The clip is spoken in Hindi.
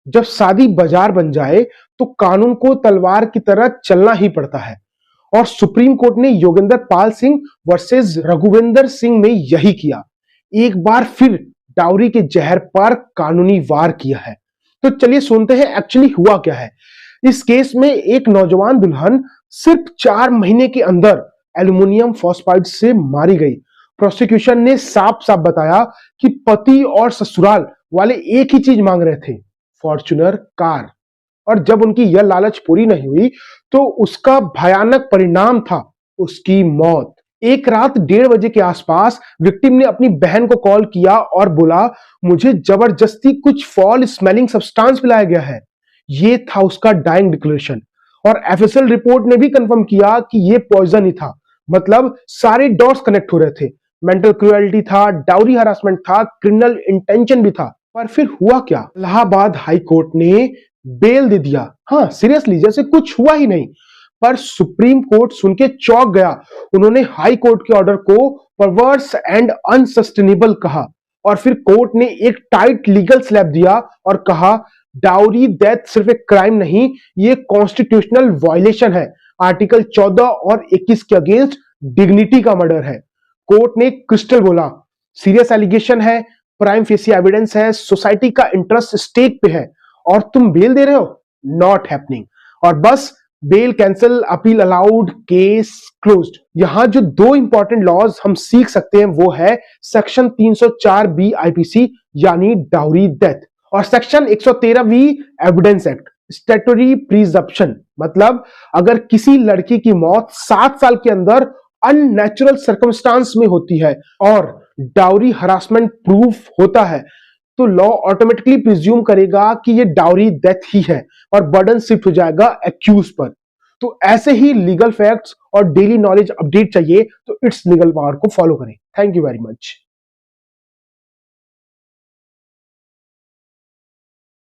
जब शादी बाजार बन जाए तो कानून को तलवार की तरह चलना ही पड़ता है। और सुप्रीम कोर्ट ने योगेंद्र पाल सिंह वर्सेस रघुविंदर सिंह में यही किया। एक बार फिर डाउरी के जहर पर कानूनी वार किया है। तो चलिए सुनते हैं एक्चुअली हुआ क्या है। इस केस में एक नौजवान दुल्हन सिर्फ 4 महीने के अंदर एल्युमिनियम फॉस्फाइड से मारी गई। प्रोसिक्यूशन ने साफ साफ बताया कि पति और ससुराल वाले एक ही चीज मांग रहे थे, फॉर्च्यूनर कार। और जब उनकी यह लालच पूरी नहीं हुई तो उसका भयानक परिणाम था उसकी मौत। एक रात 1:30 बजे के आसपास विक्टिम ने अपनी बहन को कॉल किया और बोला, मुझे जबरदस्ती कुछ फॉल स्मेलिंग सब्सटेंस पिलाया गया है। ये था उसका डाइंग डिक्लेरेशन। और एफएसएल रिपोर्ट ने भी कंफर्म किया कि ये पॉइजन ही था। मतलब सारे डॉट्स कनेक्ट हो रहे थे। मेंटल क्रुएल्टी था, डाउरी हरासमेंट था, क्रिमिनल इंटेंशन भी था। पर फिर हुआ क्या? इलाहाबाद हाई कोर्ट ने बेल दे दिया। हाँ, सीरियसली जैसे कुछ हुआ ही नहीं। पर सुप्रीम कोर्ट सुन के चौंक गया। उन्होंने हाई कोर्ट के ऑर्डर को परवर्स एंड अनसस्टेनेबल कहा। और फिर कोर्ट ने एक टाइट लीगल स्लैब दिया और कहा, डाउरी डेथ सिर्फ एक क्राइम नहीं, ये कॉन्स्टिट्यूशनल वायलेशन है। आर्टिकल 14 और 21 के अगेंस्ट डिग्निटी का मर्डर है। कोर्ट ने क्रिस्टल बोला, सीरियस एलिगेशन है, प्राइम फेसी एविडेंस है, सोसाइटी का इंटरेस्ट स्टेक पे है और तुम बेल दे रहे हो? Not happening. और बस bail cancel, appeal allowed, case closed. यहां जो 2 इंपॉर्टेंट लॉज हम सीख सकते हैं वो है सेक्शन 304B आईपीसी यानी डाउरी डेथ और section 113V evidence act statutory presumption. मतलब अगर किसी लड़की की मौत 7 साल के अंदर अननेचुरल सर्कमस्टांस में होती है और डाउरी हरासमेंट प्रूफ होता है तो लॉ ऑटोमेटिकली प्रिज्यूम करेगा कि ये डाउरी डेथ ही है और बर्डन शिफ्ट हो जाएगा एक्यूज पर। तो ऐसे ही लीगल फैक्ट्स और डेली नॉलेज अपडेट चाहिए तो इट्स लीगल पावर को फॉलो करें। Thank you very much.